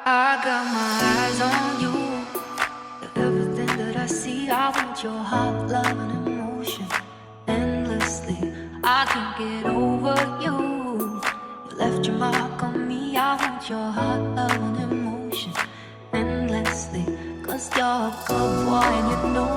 I got my eyes on you. Everything that I see, I want your heart, love, and emotion. Endlessly, I can't get over you. You left your mark on me. I want your heart, love, and emotion. Endlessly, 'cause you're a good boy and you know